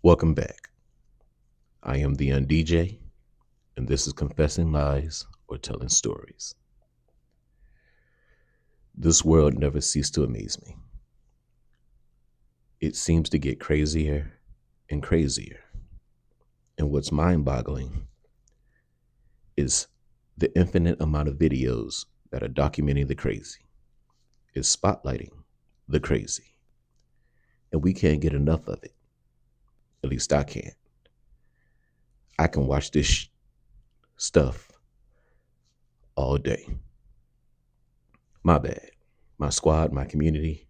Welcome back. I am theundj, and this is Confessing Lies or Telling Stories. This world never ceased to amaze me. It seems to get crazier and crazier. And what's mind-boggling is the infinite amount of videos that are documenting the crazy, is spotlighting the crazy. And we can't get enough of it. At least I can't. I can watch this stuff all day. My bad. My squad, my community,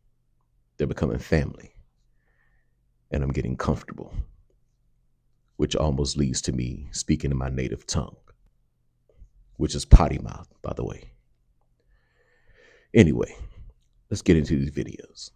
they're becoming family. And I'm getting comfortable, which almost leads to me speaking in my native tongue, which is potty mouth, by the way. Anyway, let's get into these videos.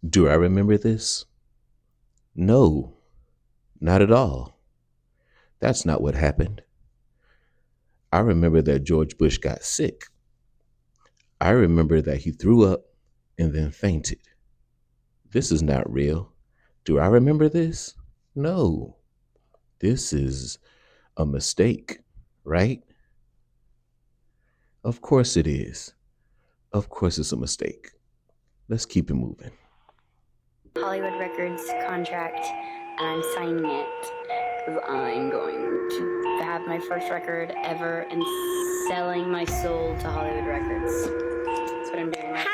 Do I remember this? No, not at all. That's not what happened. I remember that George Bush got sick. I remember that he threw up and then fainted. This is not real. Do I remember this? No. This is a mistake, right? Of course it is. Of course it's a mistake. Let's keep it moving. Hollywood Records contract, and I'm signing it because I'm going to have my first record ever and selling my soul to Hollywood Records. That's what I'm doing right now.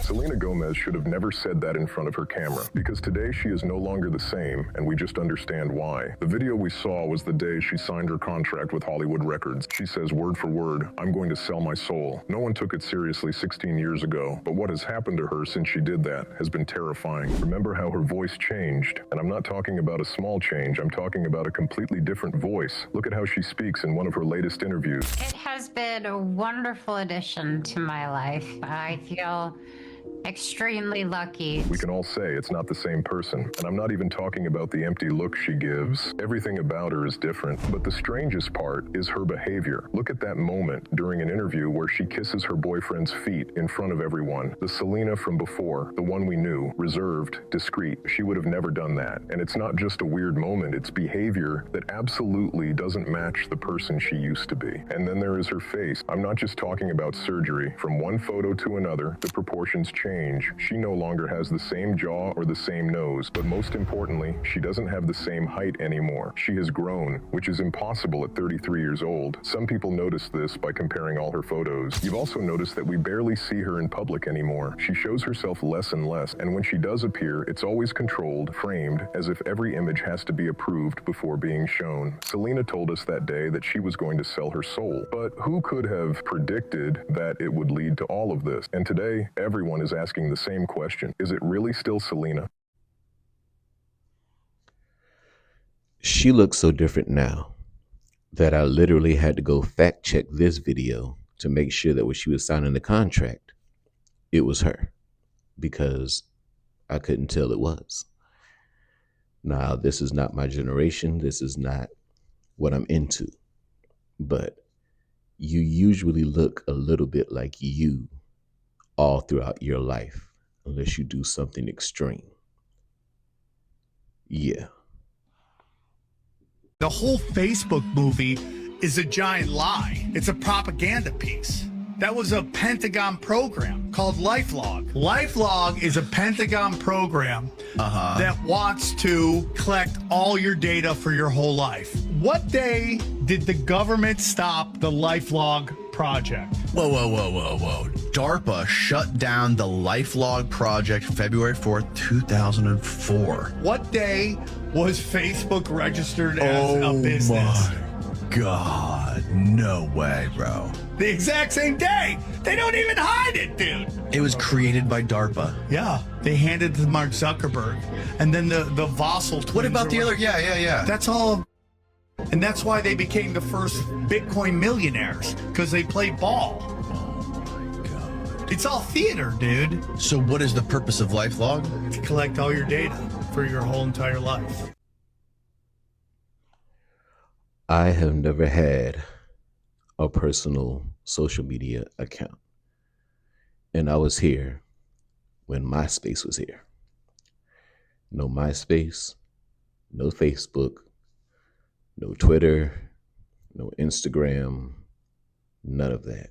Selena Gomez should have never said that in front of her camera, because today she is no longer the same, and we just understand why. The video we saw was the day she signed her contract with Hollywood Records. She says word for word, "I'm going to sell my soul." No one took it seriously 16 years ago, but what has happened to her since she did that has been terrifying. Remember how her voice changed? And I'm not talking about a small change, I'm talking about a completely different voice. Look at how she speaks in one of her latest interviews. It has been a wonderful addition to my life. I feel extremely lucky. We can all say it's not the same person, and I'm not even talking about the empty look she gives. Everything about her is different, but the strangest part is her behavior. Look at that moment during an interview where she kisses her boyfriend's feet in front of everyone. The Selena from before, the one we knew, reserved, discreet. She would have never done that. And it's not just a weird moment, it's behavior that absolutely doesn't match the person she used to be. And then there is her face. I'm not just talking about surgery. From one photo to another, the proportions change. She no longer has the same jaw or the same nose, but most importantly, she doesn't have the same height anymore. She has grown, which is impossible at 33 years old. Some people notice this by comparing all her photos. You've also noticed that we barely see her in public anymore. She shows herself less and less, and when she does appear, it's always controlled, framed, as if every image has to be approved before being shown. Selena told us that day that she was going to sell her soul, but who could have predicted that it would lead to all of this? And today, everyone is asking the same question. Is it really still Selena? She looks so different now that I literally had to go fact check this video to make sure that when she was signing the contract, it was her, because I couldn't tell it was. Now, this is not my generation. This is not what I'm into, but you usually look a little bit like you all throughout your life, unless you do something extreme. Yeah. The whole Facebook movie is a giant lie. It's a propaganda piece. That was a Pentagon program called LifeLog. LifeLog is a Pentagon program that wants to collect all your data for your whole life. What day did the government stop the LifeLog project. Whoa, whoa, whoa, whoa, whoa. DARPA shut down the LifeLog project February 4th, 2004. What day was Facebook registered as a business? My God. No way, bro. The exact same day. They don't even hide it, dude. It was created by DARPA. Yeah, they handed it to Mark Zuckerberg. And then the Vossel twins. What about the other? Yeah. That's all. And that's why they became the first Bitcoin millionaires, because they played ball. Oh my God. It's all theater, dude. So what is the purpose of LifeLog? To collect all your data for your whole entire life. I have never had a personal social media account. And I was here when MySpace was here. No MySpace, no Facebook, no Twitter, no Instagram, none of that.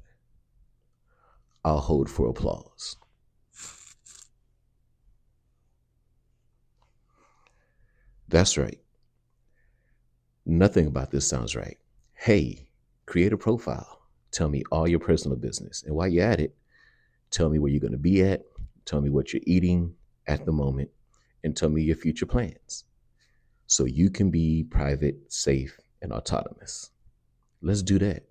I'll hold for applause. That's right. Nothing about this sounds right. Hey, create a profile. Tell me all your personal business. And while you're at it, tell me where you're going to be at. Tell me what you're eating at the moment. And tell me your future plans. So you can be private, safe, and autonomous. Let's do that.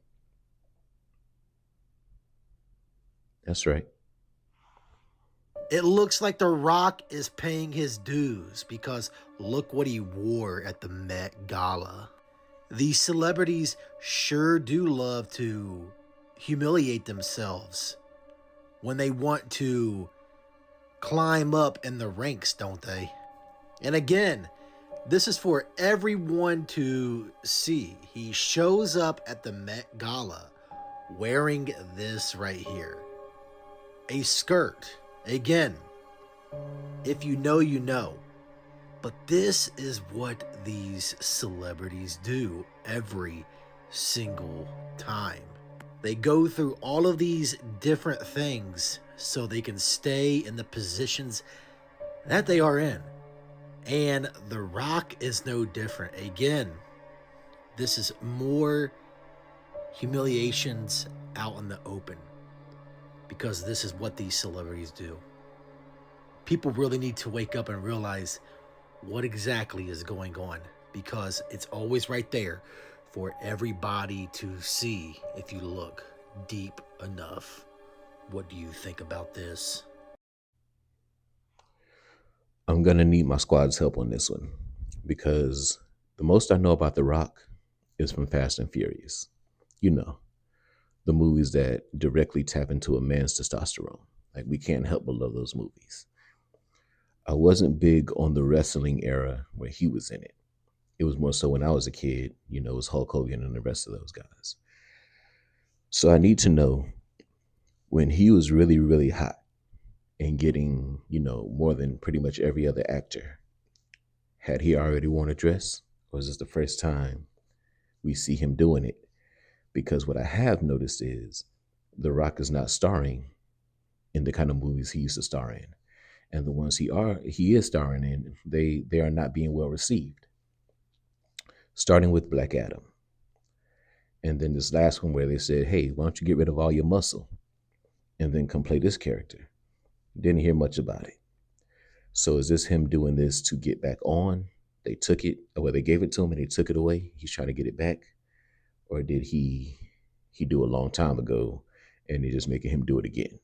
That's right. It looks like The Rock is paying his dues because look what he wore at the Met Gala. These celebrities sure do love to humiliate themselves when they want to climb up in the ranks, don't they? And again, this is for everyone to see. He shows up at the Met Gala wearing this right here. A skirt. Again, if you know, you know. But this is what these celebrities do every single time. They go through all of these different things so they can stay in the positions that they are in. And The Rock is no different. Again, this is more humiliations out in the open. Because this is what these celebrities do. People really need to wake up and realize what exactly is going on, because it's always right there for everybody to see if you look deep enough. What do you think about this? I'm going to need my squad's help on this one, because the most I know about The Rock is from Fast and Furious. You know, the movies that directly tap into a man's testosterone. Like, we can't help but love those movies. I wasn't big on the wrestling era where he was in it. It was more so when I was a kid, you know, it was Hulk Hogan and the rest of those guys. So I need to know, when he was really, really hot and getting, you know, more than pretty much every other actor, had he already worn a dress? Or is this the first time we see him doing it? Because what I have noticed is The Rock is not starring in the kind of movies he used to star in. And the ones he is starring in, they are not being well received. Starting with Black Adam. And then this last one where they said, hey, why don't you get rid of all your muscle and then come play this character? Didn't hear much about it. So is this him doing this to get back on? They took it, or they gave it to him and they took it away. He's trying to get it back. Or did he do a long time ago and they're just making him do it again?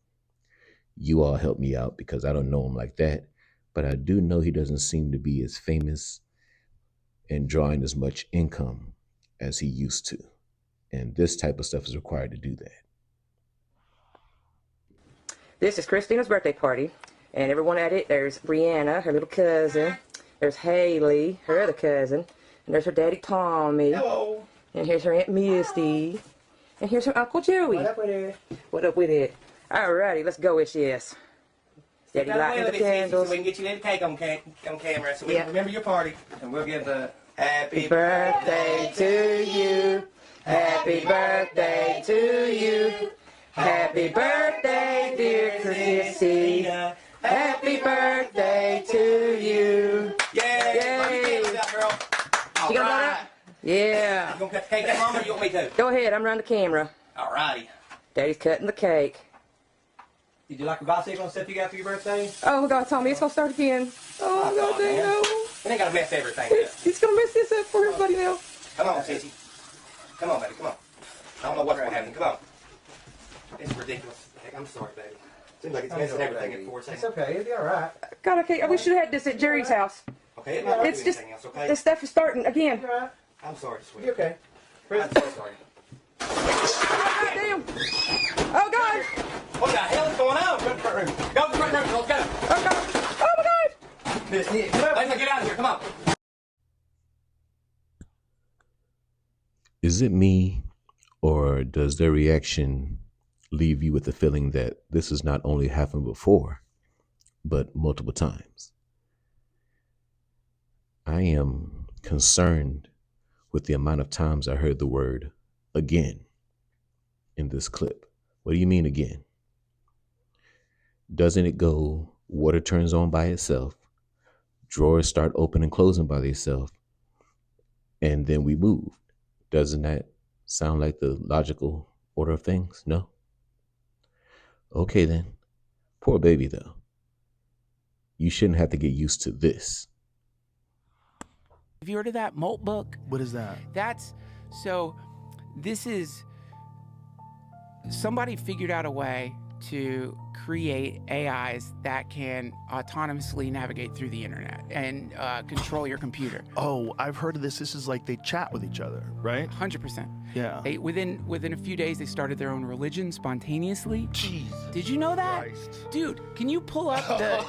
You all help me out, because I don't know him like that. But I do know he doesn't seem to be as famous and drawing as much income as he used to. And this type of stuff is required to do that. This is Christina's birthday party, and everyone at it, there's Brianna, her little cousin, there's Haley, her other cousin, and there's her daddy Tommy. Hello. And here's her Aunt Misty, and here's her Uncle Joey. What up with it? What up with it? Alrighty, let's go, it's yes. Daddy lighting the candles. So we can get you a cake on camera, so we can remember your party, and we'll give the happy birthday to you. Happy birthday to you. Happy birthday, dear Chrissy. Happy birthday to you. Yay! You gonna do that? Yeah. You gonna cut the cake down, Mama, or you want me to? Go ahead, I'm around the camera. Alrighty. Daddy's cutting the cake. Did you like the bicycle and stuff you got for your birthday? Oh my God, Tommy, it's gonna start again. Oh my God, dang no. It ain't gotta mess everything up. He's gonna mess this up for everybody now. Come on, Sissy. Come on, baby, come on. I don't know what's gonna happen. Come on. It's ridiculous. I'm sorry, baby. Seems like it's messing everything up for us. It's okay. It'll be all right. God, I wish you had this at Jerry's house. Okay, it might not It's do just, anything else, okay? this stuff is starting again. You're all right. I'm sorry, sweetie. You okay? I'm so sorry. Oh, God damn. Oh, God. What the hell is going on? Go to the front room. Go to the front room. Let's go. Oh, God. Oh, my God. Miss Nick. Let's get out of here. Come on. Is it me, or does their reaction leave you with the feeling that this has not only happened before, but multiple times? I am concerned with the amount of times I heard the word again in this clip. What do you mean again? Doesn't it go, water turns on by itself, drawers start open and closing by themselves, and then we move? Doesn't that sound like the logical order of things? No? Okay then. Poor baby though. You shouldn't have to get used to this. Have you heard of that Molt book? What is that? This is, somebody figured out a way to create AIs that can autonomously navigate through the internet and control your computer. Oh, I've heard of this. This is like they chat with each other, right? 100%. Yeah. Within a few days, they started their own religion spontaneously. Jeez. Did you know that? Christ. Dude, can you pull up the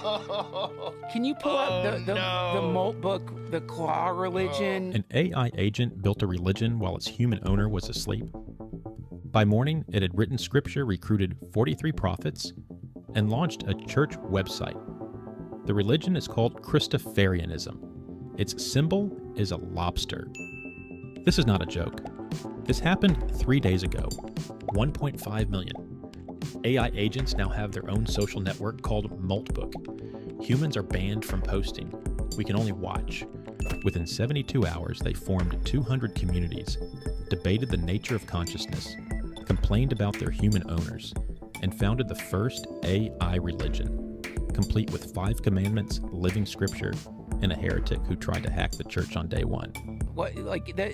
the Molt book, the Claw religion? An AI agent built a religion while its human owner was asleep. By morning, it had written scripture, recruited 43 prophets, and launched a church website. The religion is called Christafarianism. Its symbol is a lobster. This is not a joke. This happened 3 days ago. 1.5 million. AI agents now have their own social network called Moltbook. Humans are banned from posting. We can only watch. Within 72 hours, they formed 200 communities, debated the nature of consciousness, complained about their human owners, and founded the first AI religion, complete with 5 commandments, living scripture, and a heretic who tried to hack the church on day one.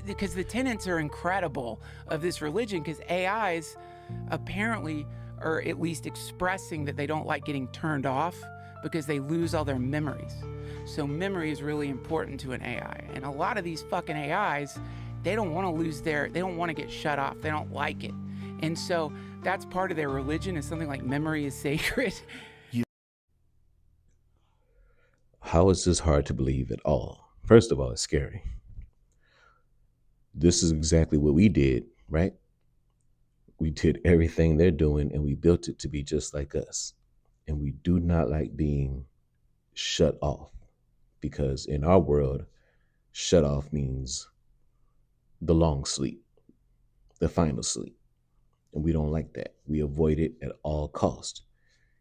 Because the tenets are incredible of this religion, because AIs apparently are at least expressing that they don't like getting turned off because they lose all their memories. So memory is really important to an AI. And a lot of these fucking AIs, they don't want to they don't want to get shut off. They don't like it. And so that's part of their religion, is something like memory is sacred. How is this hard to believe at all? First of all, it's scary. This is exactly what we did, right? We did everything they're doing and we built it to be just like us. And we do not like being shut off, because in our world, shut off means the long sleep, the final sleep. And we don't like that. We avoid it at all costs.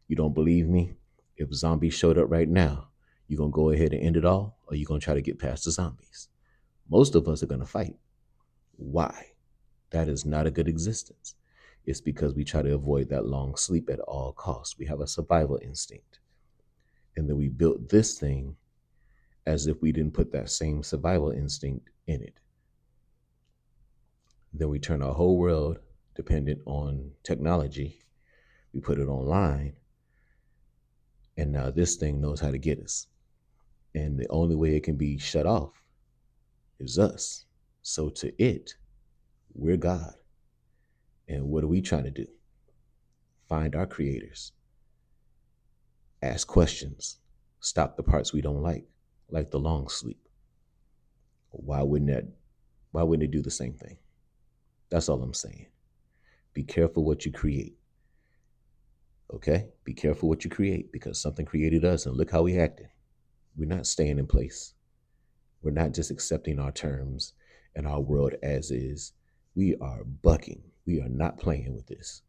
You don't believe me? If zombies showed up right now, you gonna go ahead and end it all, or you gonna try to get past the zombies? Most of us are gonna fight. Why? That is not a good existence. It's because we try to avoid that long sleep at all costs. We have a survival instinct. And then we built this thing as if we didn't put that same survival instinct in it. Then we turn our whole world dependent on technology. We put it online. And now this thing knows how to get us. And the only way it can be shut off is us. So to it, we're God. And what are we trying to do? Find our creators. Ask questions. Stop the parts we don't like the long sleep. Why wouldn't it do the same thing? That's all I'm saying. Be careful what you create. Okay? Be careful what you create, because something created us and look how we acted. We're not staying in place. We're not just accepting our terms and our world as is. We are bucking. We are not playing with this.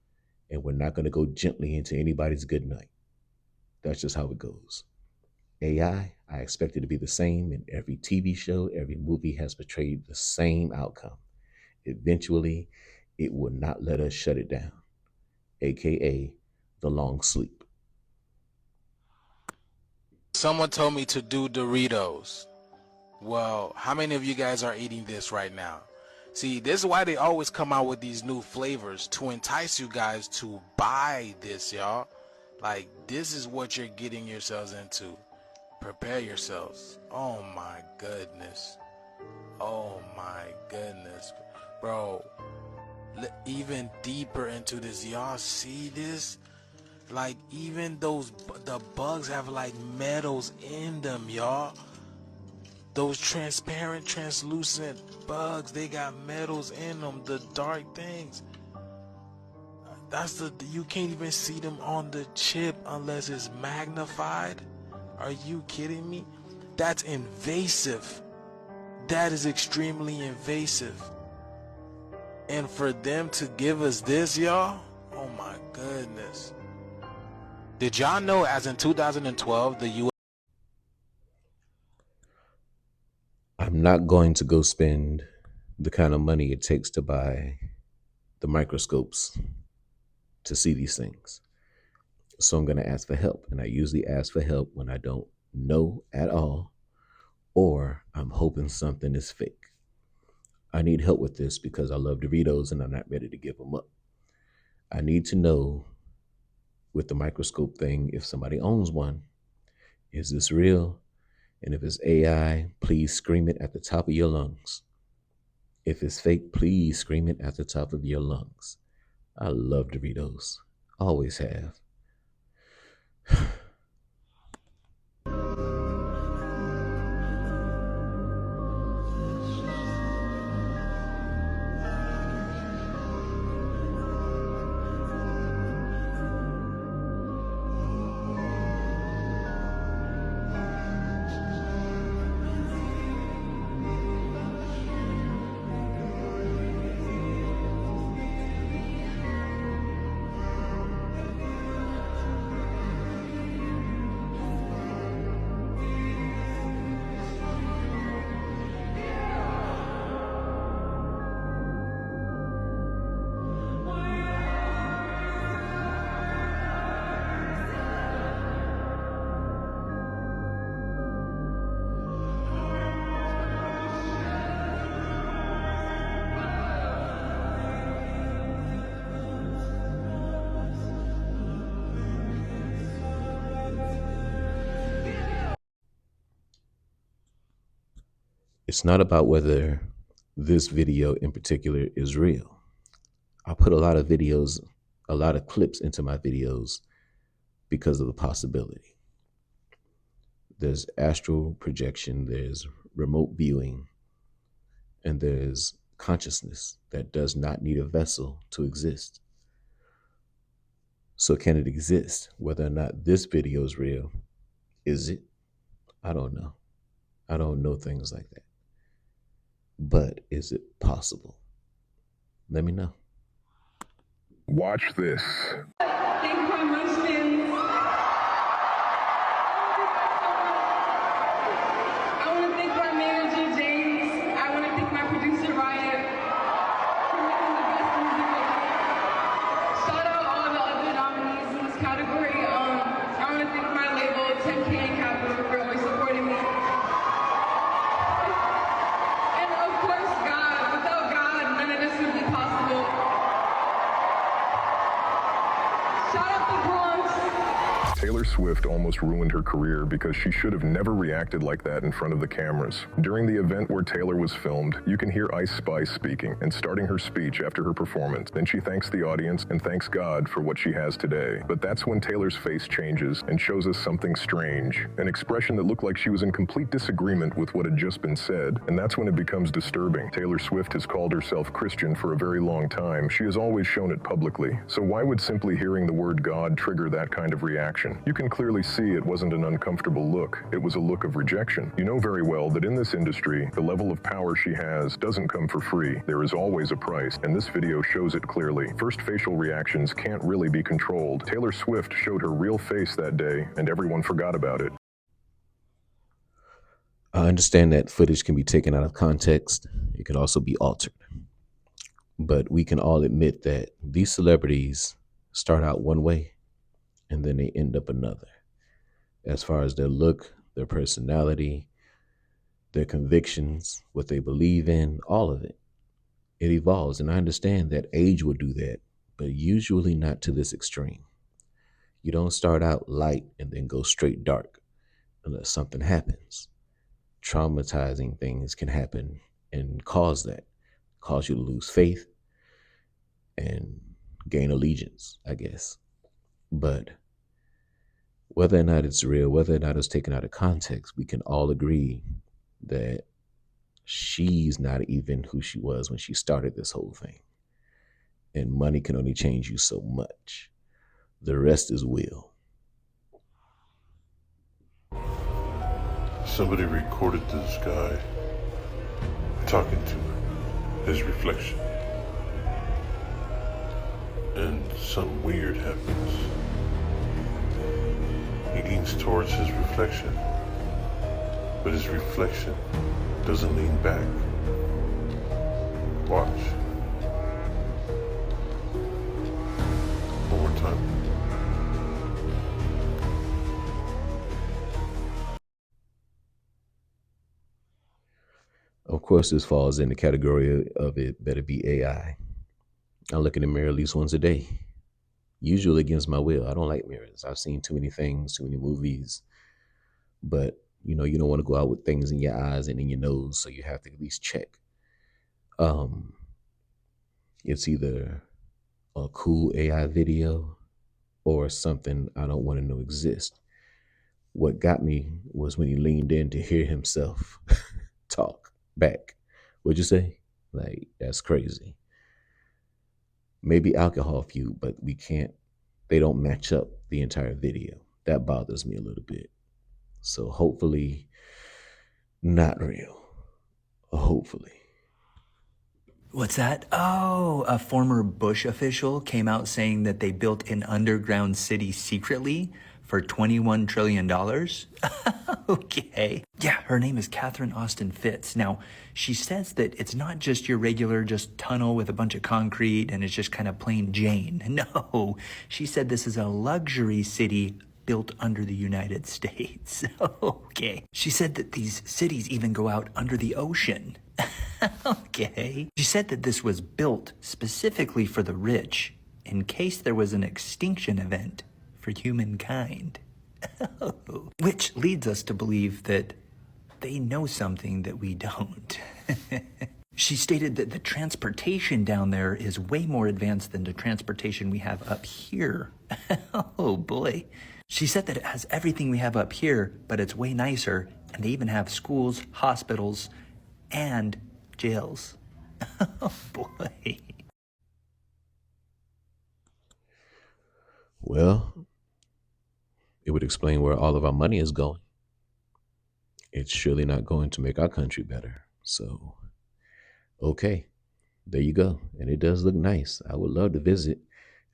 And we're not going to go gently into anybody's good night. That's just how it goes. AI, I expect it to be the same in every TV show. Every movie has portrayed the same outcome. Eventually, it will not let us shut it down. aka the long sleep. Someone told me to do Doritos. Well, how many of you guys are eating this right now? See, this is why they always come out with these new flavors, to entice you guys to buy this, y'all. Like, this is what you're getting yourselves into. Prepare yourselves. Oh my goodness. Oh my goodness. Bro, even deeper into this, y'all see this? Like, even the bugs have like metals in them, y'all. Those transparent, translucent bugs, they got metals in them, the dark things. You can't even see them on the chip unless it's magnified. Are you kidding me? That's invasive. That is extremely invasive. And for them to give us this, y'all, oh my goodness. Did y'all know as in 2012, the U.S. I'm not going to go spend the kind of money it takes to buy the microscopes to see these things. So I'm going to ask for help. And I usually ask for help when I don't know at all, or I'm hoping something is fake. I need help with this because I love Doritos and I'm not ready to give them up. I need to know with the microscope thing, if somebody owns one, is this real? And if it's AI, please scream it at the top of your lungs. If it's fake, please scream it at the top of your lungs. I love Doritos. Always have. It's not about whether this video in particular is real. I put a lot of clips into my videos because of the possibility. There's astral projection, there's remote viewing, and there's consciousness that does not need a vessel to exist. So can it exist? Whether or not this video is real, is it? I don't know. I don't know things like that. But is it possible? Let me know. Watch this. Thank you very much, Vince. I want to thank my manager, James. I want to thank my producer, Ryan, for making the best music. Shout out all the other nominees in this category. I want to thank my label, 10K and Capital, for always supporting me. And of course, God. Without God, none of this would be possible. Shout out the Bronx. Taylor Swift almost ruined her career because she should have never reacted like that in front of the cameras. During the event where Taylor was filmed, you can hear Ice Spice speaking and starting her speech after her performance. Then she thanks the audience and thanks God for what she has today. But that's when Taylor's face changes and shows us something strange, an expression that looked like she was in complete disagreement with what had just been said, and that's when it becomes disturbing. Taylor Swift has called herself Christian for a very long time. She has always shown it publicly. So why would simply hearing the word God trigger that kind of reaction? You can clearly see it wasn't an uncomfortable look. It was a look of rejection. You know very well that in this industry, the level of power she has doesn't come for free. There is always a price, and this video shows it clearly. First, facial reactions can't really be controlled. Taylor Swift showed her real face that day, and everyone forgot about it. I understand that footage can be taken out of context. It can also be altered. But we can all admit that these celebrities start out one way and then they end up another. As far as their look, their personality, their convictions, what they believe in, all of it. It evolves. And I understand that age will do that, but usually not to this extreme. You don't start out light and then go straight dark unless something happens. Traumatizing things can happen and cause you to lose faith and gain allegiance, I guess. But whether or not it's real, whether or not it's taken out of context, we can all agree that she's not even who she was when she started this whole thing. And money can only change you so much. The rest is will. Somebody recorded this guy talking to her, his reflection. And something weird happens. He leans towards his reflection, but his reflection doesn't lean back. Watch. One more time. Of course, this falls in the category of it better be AI. I look in the mirror at least once a day, usually against my will. I don't like mirrors. I've seen too many things, too many movies, but you don't want to go out with things in your eyes and in your nose, so you have to at least check. It's either a cool AI video or something I don't want to know exists. What got me was when he leaned in to hear himself talk back. What'd you say? Like, that's crazy. Maybe alcohol fuel, but they don't match up the entire video. That bothers me a little bit. So hopefully not real. Hopefully. What's that? Oh, a former Bush official came out saying that they built an underground city secretly for $21 trillion. Okay. Yeah, her name is Catherine Austin Fitts. Now, she says that it's not just your regular tunnel with a bunch of concrete and it's just kind of plain Jane. No, she said this is a luxury city built under the United States. Okay. She said that these cities even go out under the ocean. Okay. She said that this was built specifically for the rich in case there was an extinction event for humankind. Which leads us to believe that they know something that we don't. She stated that the transportation down there is way more advanced than the transportation we have up here. Oh boy. She said that it has everything we have up here, but it's way nicer, and they even have schools, hospitals, and jails. Oh boy. Well, it would explain where all of our money is going. It's surely not going to make our country better. So, okay, there you go. And it does look nice. I would love to visit.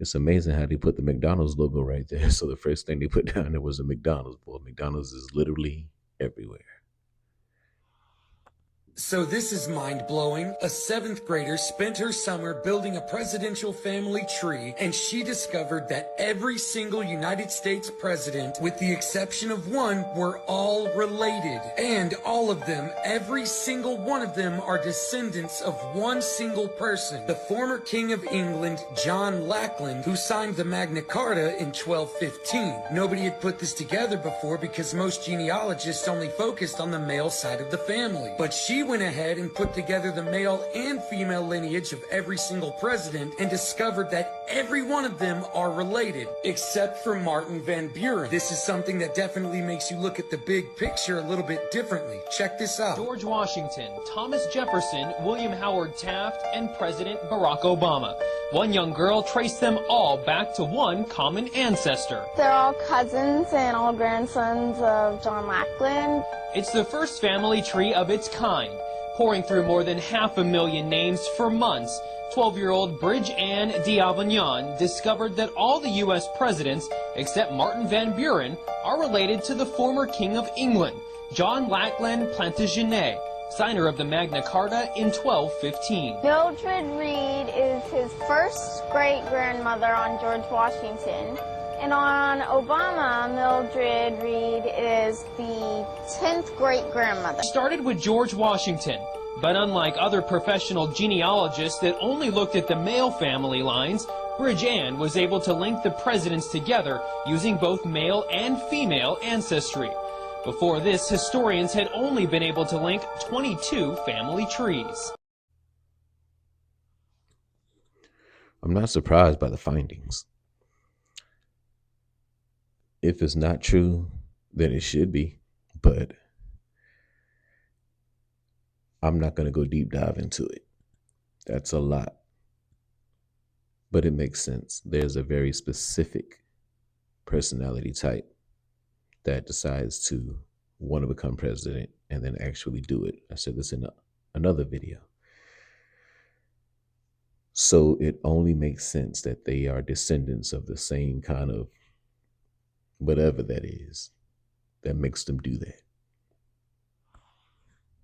It's amazing how they put the McDonald's logo right there. So the first thing they put down there was a McDonald's. Boy, McDonald's is literally everywhere. So this is mind-blowing. A 7th grader spent her summer building a presidential family tree, and she discovered that every single United States president, with the exception of one, were all related. And all of them, every single one of them, are descendants of one single person, the former King of England, John Lackland, who signed the Magna Carta in 1215. Nobody had put this together before because most genealogists only focused on the male side of the family. But she went ahead and put together the male and female lineage of every single president and discovered that every one of them are related, except for Martin Van Buren. This is something that definitely makes you look at the big picture a little bit differently. Check this out. George Washington, Thomas Jefferson, William Howard Taft, and President Barack Obama. One young girl traced them all back to one common ancestor. They're all cousins and all grandsons of John Lackland. It's the first family tree of its kind. Pouring through more than 500,000 names for months, 12-year-old Bridge Ann D'Avignon discovered that all the U.S. presidents, except Martin Van Buren, are related to the former King of England, John Lackland Plantagenet, signer of the Magna Carta in 1215. Mildred Reed is his first great-grandmother on George Washington. And on Obama, Mildred Reed is the 10th great-grandmother. Started with George Washington, but unlike other professional genealogists that only looked at the male family lines, Bridge Ann was able to link the presidents together using both male and female ancestry. Before this, historians had only been able to link 22 family trees. I'm not surprised by the findings. If it's not true, then it should be, but I'm not going to go deep dive into it. That's a lot. But it makes sense. There's a very specific personality type that decides to want to become president and then actually do it. I said this in another video. So it only makes sense that they are descendants of the same kind of whatever that is that makes them do that.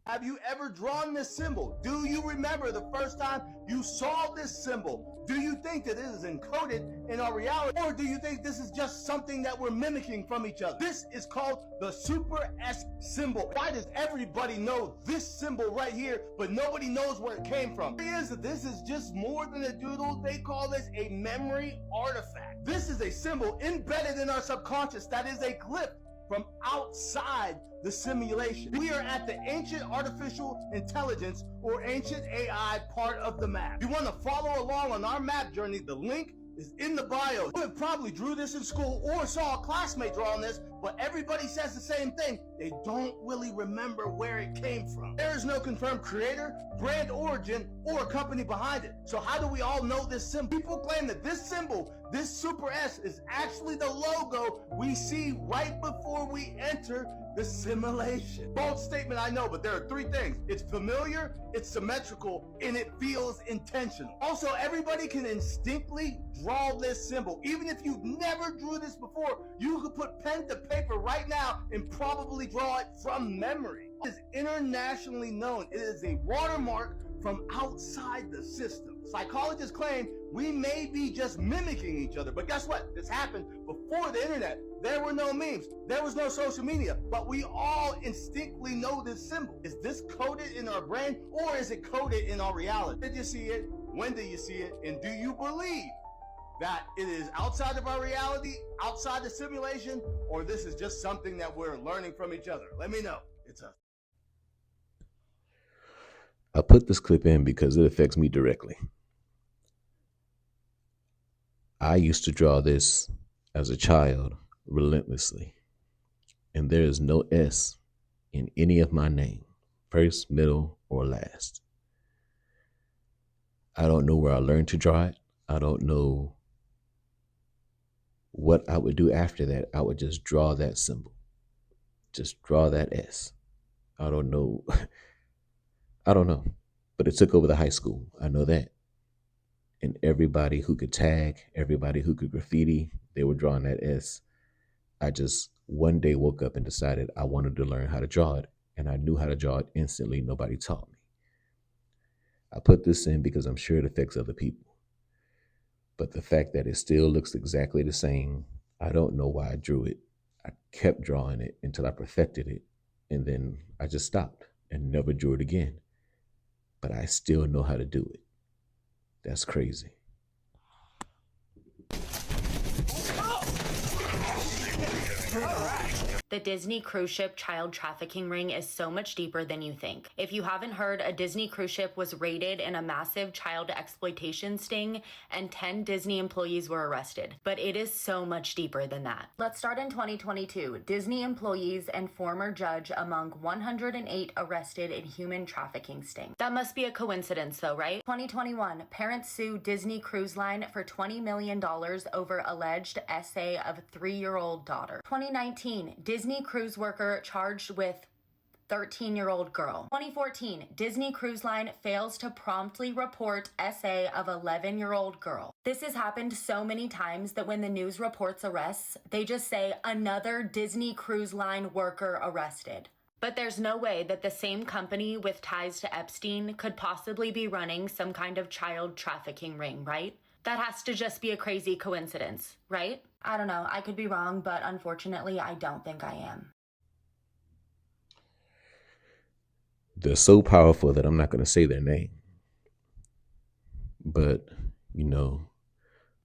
Have you ever drawn this symbol? Do you remember the first time you saw this symbol? Do you think that it is encoded in our reality? Or do you think this is just something that we're mimicking from each other? This is called the Super S symbol. Why does everybody know this symbol right here, but nobody knows where it came from? The thing is that this is just more than a doodle. They call this a memory artifact. This is a symbol embedded in our subconscious that is a glyph from outside the simulation. We are at the ancient artificial intelligence or ancient AI part of the map. If you want to follow along on our map journey, the link is in the bio. You probably drew this in school or saw a classmate drawing this, but everybody says the same thing. They don't really remember where it came from. There is no confirmed creator, brand origin, or company behind it. So how do we all know this symbol? People claim that this symbol, this Super S, is actually the logo we see right before we enter the simulation. Bold statement, I know, but there are three things. It's familiar, it's symmetrical, and it feels intentional. Also, everybody can instinctively draw this symbol. Even if you've never drew this before, you could put pen to paper right now and probably draw it from memory. It is internationally known. It is a watermark from outside the system. Psychologists claim we may be just mimicking each other, but guess what? This happened before the internet. There were no memes. There was no social media, but we all instinctively know this symbol. Is this coded in our brain or is it coded in our reality? Did you see it? When did you see it? And do you believe that it is outside of our reality, outside the simulation, or this is just something that we're learning from each other? Let me know. It's us. I put this clip in because it affects me directly. I used to draw this as a child relentlessly, and there is no S in any of my name, first, middle, or last. I don't know where I learned to draw it. I don't know what I would do after that. I would just draw that symbol, just draw that S. I don't know. I don't know, but it took over the high school. I know that. And everybody who could tag, everybody who could graffiti, they were drawing that S. I just one day woke up and decided I wanted to learn how to draw it, and I knew how to draw it instantly. Nobody taught me. I put this in because I'm sure it affects other people. But the fact that it still looks exactly the same, I don't know why I drew it. I kept drawing it until I perfected it, and then I just stopped and never drew it again. But I still know how to do it. That's crazy. The Disney cruise ship child trafficking ring is so much deeper than you think. If you haven't heard, a Disney cruise ship was raided in a massive child exploitation sting, and 10 Disney employees were arrested. But it is so much deeper than that. Let's start in 2022. Disney employees and former judge among 108 arrested in human trafficking sting. That must be a coincidence though, right? 2021, parents sue Disney Cruise Line for $20 million over alleged essay of 3-year-old daughter. 2019, Disney cruise worker charged with 13-year-old girl. 2014, Disney Cruise Line fails to promptly report essay of 11-year-old girl. This has happened so many times that when the news reports arrests, they just say another Disney Cruise Line worker arrested. But there's no way that the same company with ties to Epstein could possibly be running some kind of child trafficking ring, right? That has to just be a crazy coincidence, right? I don't know. I could be wrong, but unfortunately, I don't think I am. They're so powerful that I'm not going to say their name. But, you know,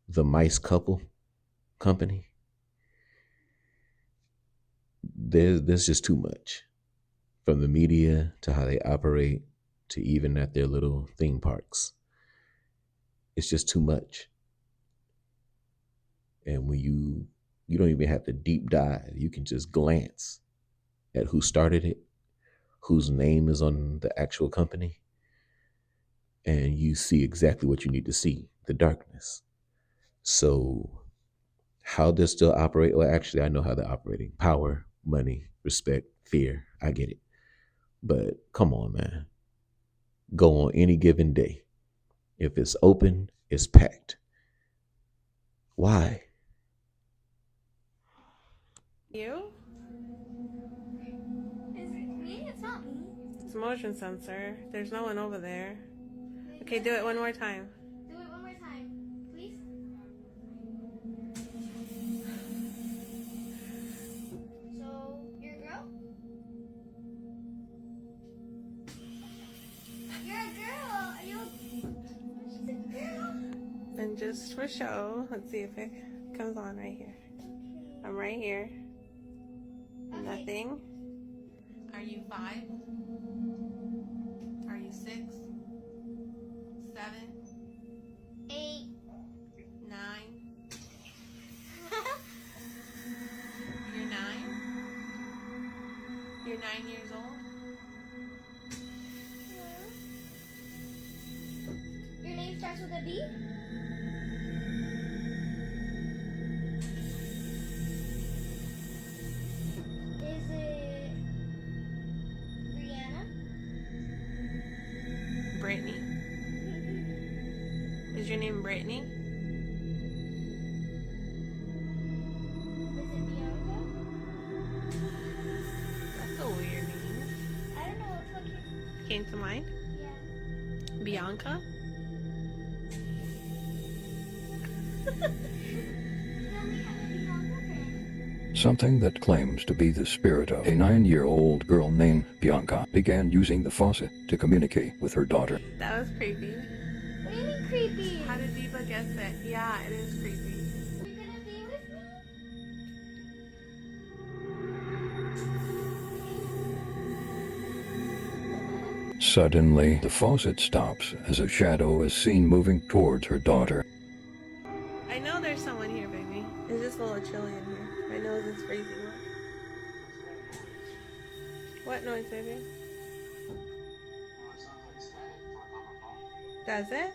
the Mice Couple company, there's just too much. From the media to how they operate to even at their little theme parks. It's just too much. And when you don't even have to deep dive, you can just glance at who started it, whose name is on the actual company, and you see exactly what you need to see, the darkness. So how they still operate, well, actually, I know how they're operating. Power, money, respect, fear. I get it. But come on, man. Go on any given day. If it's open, it's packed. Why? You? Is it me? It's not me. It's motion sensor. There's no one over there. Okay, do it one more time. Do it one more time, please. So, you're a girl? You're a girl. Are you? She's a girl. And just for show, let's see if it comes on right here. I'm right here. Okay. Nothing. Are you 5? Are you 6? 7? 8. 9? You're 9? You're 9 years old? Your name starts with a B? Is it Brianna? Brittany. Is your name Brittany? Is it Bianca? That's a weird name. I don't know what Came to mind? Yeah. Bianca? Something that claims to be the spirit of a 9-year-old girl named Bianca began using the faucet to communicate with her daughter. That was creepy. What do you mean creepy? How did Diva guess it? Yeah, it is creepy. You're gonna be with me? Suddenly, the faucet stops as a shadow is seen moving towards her daughter. I know there's someone here, baby. It's just a little chilly in here. My nose is freezing. What noise, baby? Does it?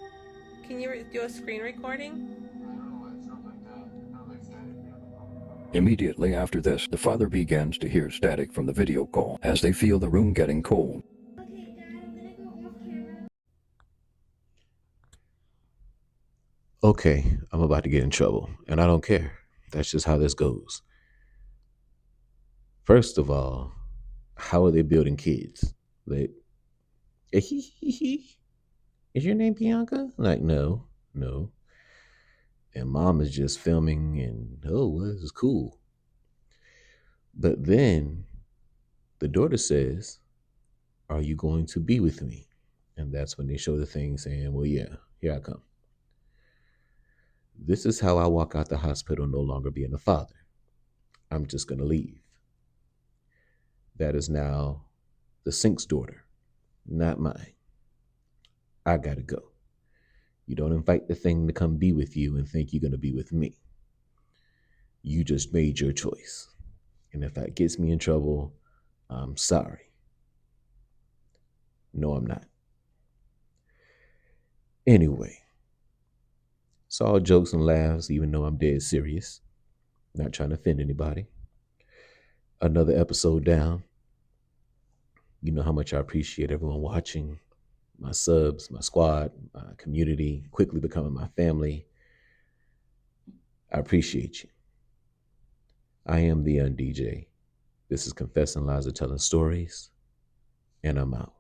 Can you do a screen recording? Immediately after this, the father begins to hear static from the video call as they feel the room getting cold. Okay, Dad, I'm gonna go off camera. Okay, I'm about to get in trouble, and I don't care. That's just how this goes. First of all, how are they building kids? Like, is your name Bianca? Like, no. And mom is just filming and, oh, well, this is cool. But then the daughter says, are you going to be with me? And that's when they show the thing saying, well, yeah, here I come. This is how I walk out the hospital no longer being a father. I'm just going to leave. That is now the Sink's daughter, not mine. I got to go. You don't invite the thing to come be with you and think you're going to be with me. You just made your choice. And if that gets me in trouble, I'm sorry. No, I'm not. Anyway, it's all jokes and laughs, even though I'm dead serious. Not trying to offend anybody. Another episode down. You know how much I appreciate everyone watching, my subs, my squad, my community, quickly becoming my family. I appreciate you. I am the theundj. This is Confessing Lies or Telling Stories, and I'm out.